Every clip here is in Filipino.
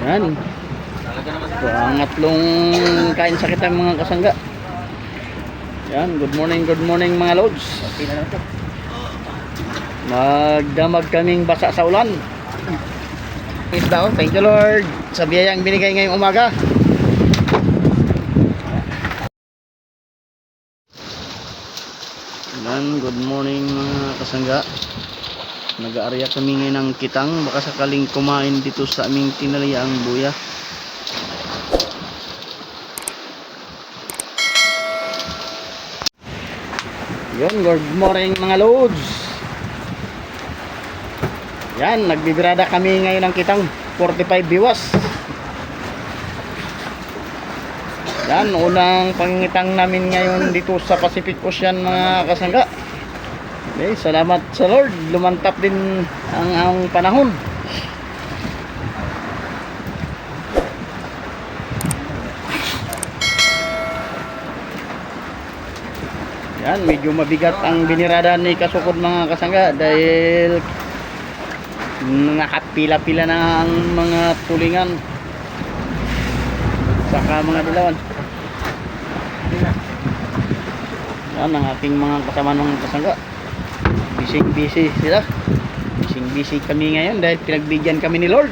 Yan. Pangatlong kain sa kita mga kasangga. Yan, good morning mga lods. Magdamag kaming basa sa ulan. Isda, thank you Lord sa biyayang binigay ngayong umaga. Yan, good morning mga kasangga. Nag-aarya kami ngayon ng kitang, baka sakaling kumain dito sa aming tinaliang buya. Yan, good morning mga lods. Yan, nagbibirada kami ngayon ng kitang 45 biwas. Yan, unang pangitang namin ngayon dito sa Pacific Ocean mga kasangga. Okay, salamat sa Lord, lumantap din ang panahon. Yan, medyo mabigat ang binirada ni Kasukod mga kasangga dahil nakapila-pila na ang mga tulingan saka mga dilawan. Yan ang aking mga kasama ng kasangga. Busy sila. Busy kami ngayon dahil pinagbigyan kami ni Lord.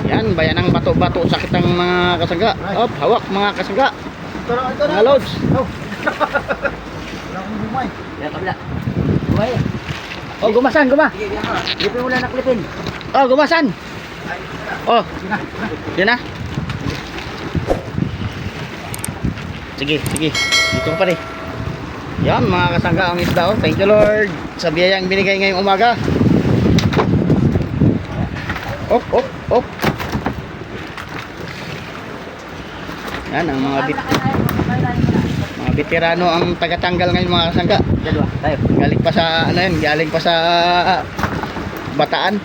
Yan, bayan ng bato-bato sakit ang mga kasangga. Op, hawak mga kasangga. Mga loads. Ya, kabila. Gumay. Oh, gumasan. Lipin mo lang naklipin. Oh, gumasan. Oh, yun na. Sige. Dito pa rin. Yan, mga kasangga ang isda. Oh. Thank you Lord sa biyayang binigay ngayong umaga. Op. Yan, ang mga veterano ang tagatanggal ngayon mga kasangga. Galing pa sa galing pa sa Bataan.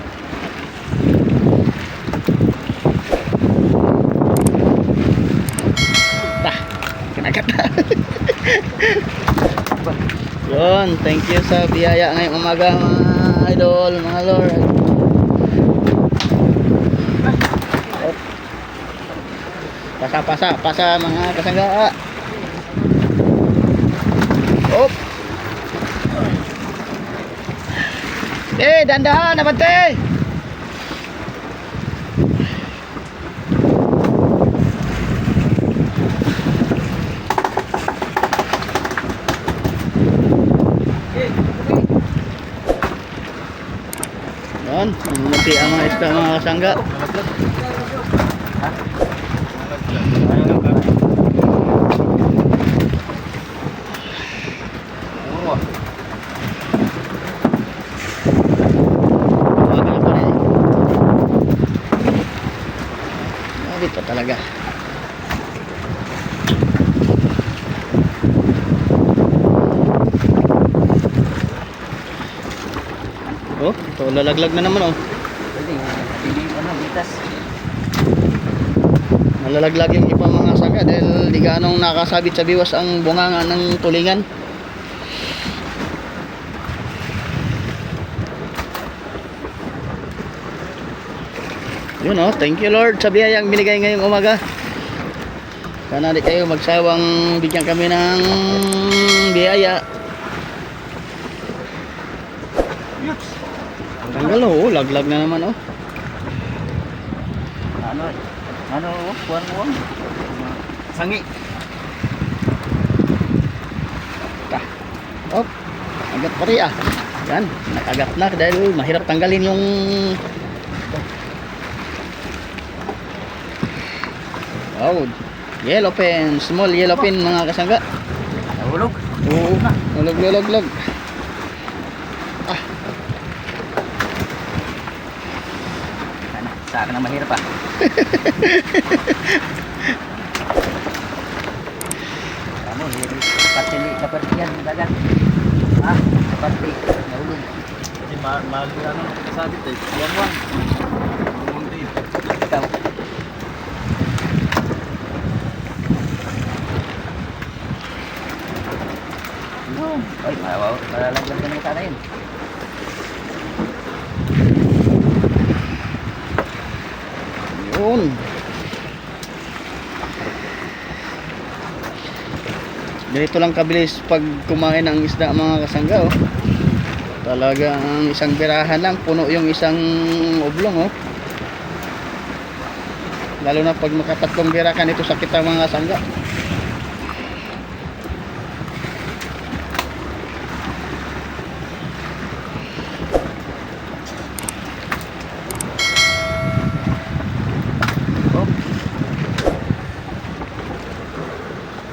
Kinagat na. Yun, thank you sa biyaya ngayong umaga mga idol, mga Lord. Pasa mga kasangga. Op. Dandahan nabante. Yan, mati ang mga isda mga kasangga. Dito talaga. Oh, ito lalaglag na naman oh. Nalalaglag yung ibang mga sangga dahil di ganong nakasabit sa biwas ang bunganga ng tulingan. Yun oh, thank you Lord sa biyayang binigay ngayong umaga. Sana di kayo magsawang bigyan kami ng biyaya. Tanggal oh, laglag na naman oh. Kuwan. Sangi. Op, agat pa rin ah. Yan, nakagat na dahil mahirap tanggalin yung yellow pen, small yellow pen mga kasangga. Nahulog. Oo, hulog. Sa akin na mahirap ah. Pati yan, dagat. Pati, nahulog. Kasi mahal na nakasabit eh. Buwan. Ikaw. Ay, malalagyan ka ng mata na yun. Yun. Ganito lang kabilis pag kumain ng isda mga kasangga oh. Talaga ang isang birahan lang puno yung isang oblong oh. Lalo na pag makatatlong bira ka nito sakit ang mga kasangga.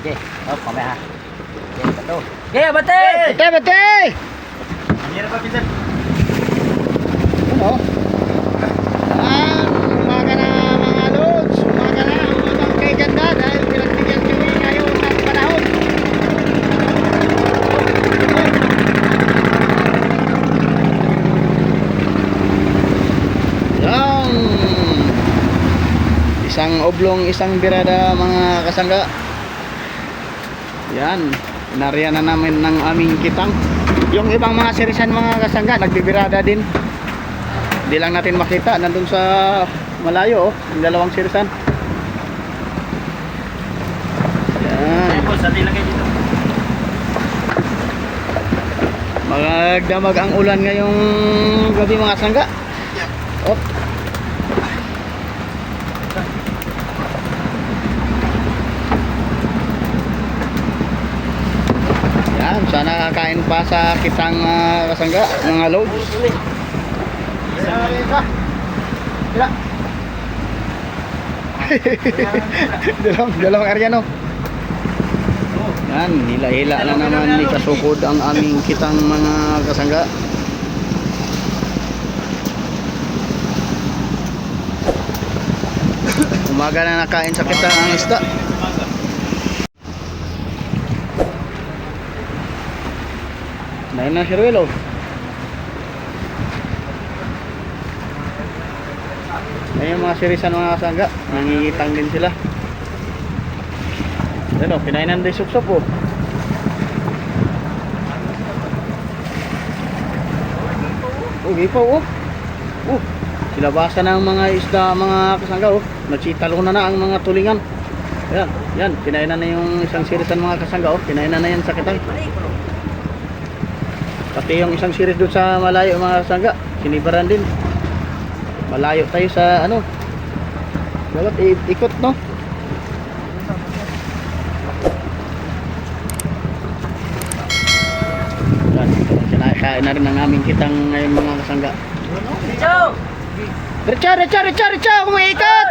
Okay, oh, mamaya ha. Okay, bato. Okay, bate! Bate, bate! Ang hirap pa, Pinsan. Ano? Umaga na mga lods. Umaga na umagang kay ganda dahil pinagbigyan kami ngayon ng panahon. Yan. Isang oblong, isang birada mga kasangga. Yan. Nariyan na namin ng aming kitang. Yung ibang mga sirisan mga kasangga nagbibirada din. Hindi lang natin makita, nandun sa malayo oh, yung dalawang sirisan. Yan. Ay, boss, sali lang kayo dito. Magdamag ang ulan ngayong gabi mga sangga. Op. Yan, sana kakain pa sa kitang kasangga, mga loads. dalawang Ariano. Yan, hila-hila na naman ni kasukod ang aming kitang mga kasangga. Umaga na nakain sa kitang ang isda. Dahil na si Ruelo. Ayun mga sirisan mga kasangga, nangingitang din sila. Ano, pinainan din sup-sup oh. Oh, gipaw oh. Oh, silabasan ng mga isda mga kasangga oh. Nagsitalo na ang mga tulingan. Ayan, yan, pinainan na yung isang sirisan mga kasangga oh. Pinainan na yan sa kitang. Pati yung isang series doon sa malayo mga kasangga, sinibaran din. Malayo tayo sa ano. Dapat ikot no. Yan, kinakain na rin ang aming kitang ngayon mga kasangga. Richa, umiikot!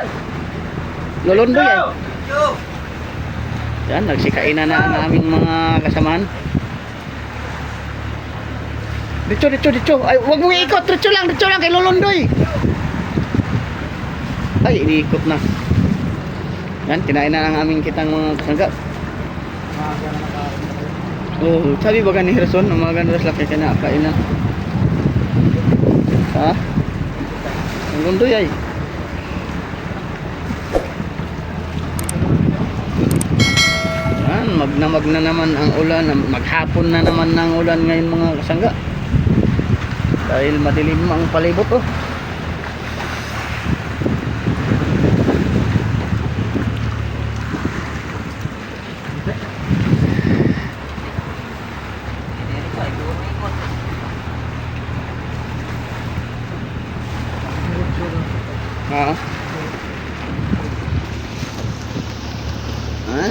Lulundoy eh. Yan, nagsikainan na ang aming mga kasamahan. Dicho. Ay, wag mo iikot. Dicho lang kay Lolondoy. Ay, iniikot na. Yan, kinain na ang aming kitang mga kasangga. Oh, sabi ba ni Herson, umaga na sila kay kinakain na. Ha? Lolondoy ay. Yan, magnamag na naman ang ulan. Maghapon na naman ng ulan ngayon mga kasangga. Dahil madilim ang palibot oh.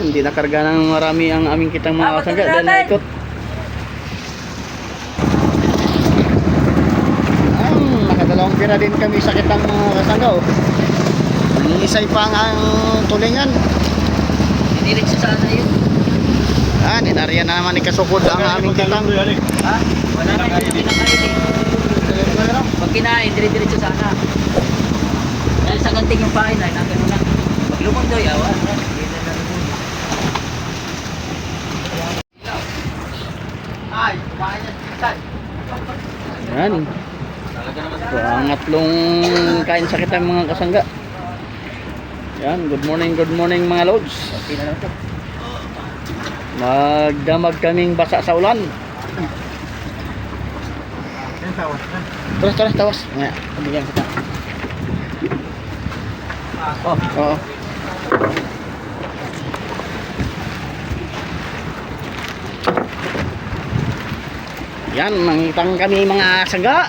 Hindi nakarga ng marami ang aming kitang mga kasangga dahil naikot. Nakadalawang pira din kami sa kitang mga kasangga oh. Nangingisay pa ang tulingan. Diniritso sana yun. Ninariyan na naman ni kasukod ang aming kitang. Ha? Wala na yun, pinakain eh. Pag kinain, diretso sana. Dahil sa ganting yung pain ay nagano na. Pag lumundoy, awan. Ay, kumain yan. Yan. Pangatlong kain sa kitang mga kasangga. Yan, good morning mga lods. Okay na lang ito. Magdamag kaming basa sa ulan. Yan tawas. Terus tawas. Nga, pabigyan kita. Oh, oo. Yan, mangitang kami mga saga.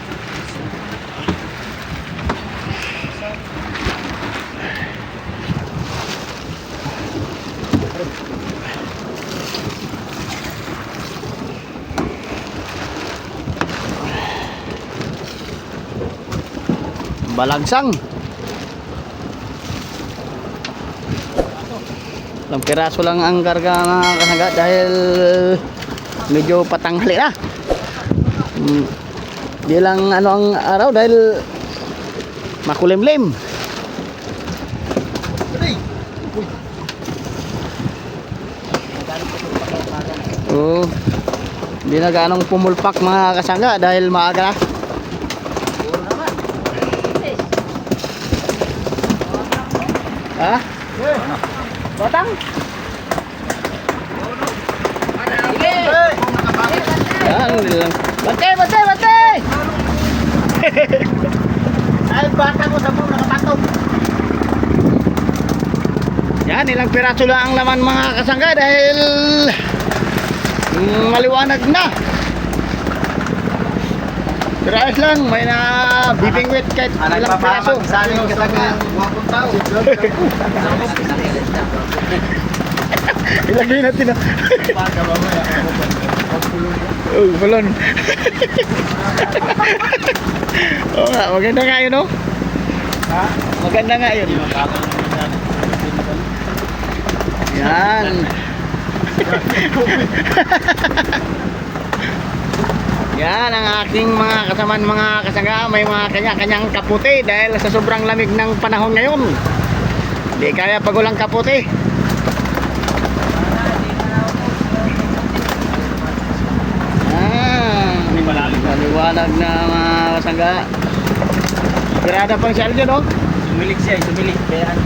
Balagsang. Ilang piraso lang ang karga mga kasaga dahil medyo patanghali na. Di lang ano ang araw dahil makulimlim. Oo. Di na gaanong pumulpak mga kasaga dahil maaga na. Ha? Batang? Yan, lang. Bante! Ay, bata ko sa buong nakapatong. Yan, ilang piraso lang ang laman mga kasangga dahil maliwanag na. Pero ayos lang, may na bibingwit kahit ilang piraso. Sa amin kasama, wapong tao. Ilagay natin na. Oh, balon. Oo nga, maganda nga yun, no? Ha? Maganda nga yun. Yan. Yan ang aking mga kasamaan, mga kasangga. May mga kanya-kanyang kaputi dahil sa sobrang lamig ng panahon ngayon. Hindi kaya pag walang kaputi. Maliwanag na mga kasangga. Pirada pang siya dyan, no? Sumilik siya, sumilik. Kaya ano?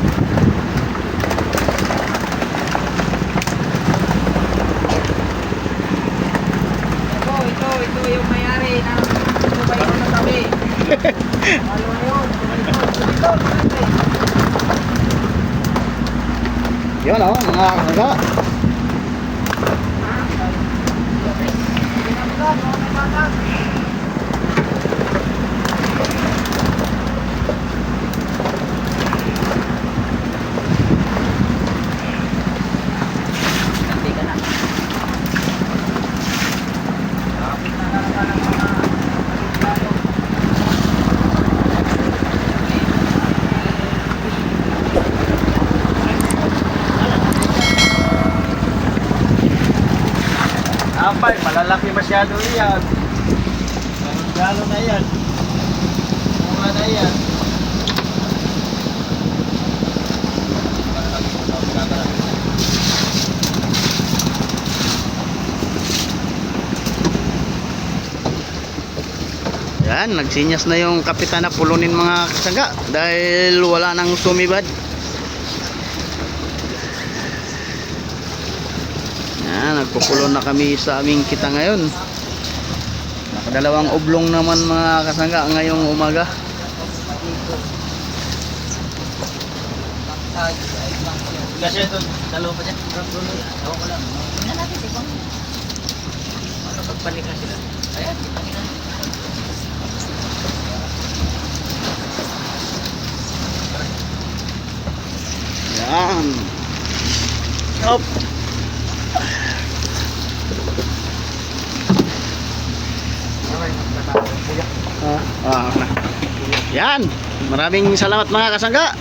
Ito yung mayari ng subay ko na tabi. Ano na yun? Yun, oh, mga kasangga. Apay, malalaki masyado yan. Galo na yan. Bunga na yan. Yan, nagsinyas na yung kapitan na pulunin mga kasangga dahil wala nang sumibad. Yan, nagpupulon na kami sa aming kita ngayon. Nakadalawang oblong naman mga kasangga ngayong umaga. Kasi ito, dalawa pa dyan. Ewan ko lang. Tingnan natin, ikaw. Ano pagpalikan sila? Ayan, tingnan. Yan. Op. Na. Yan. Maraming salamat mga kasangga.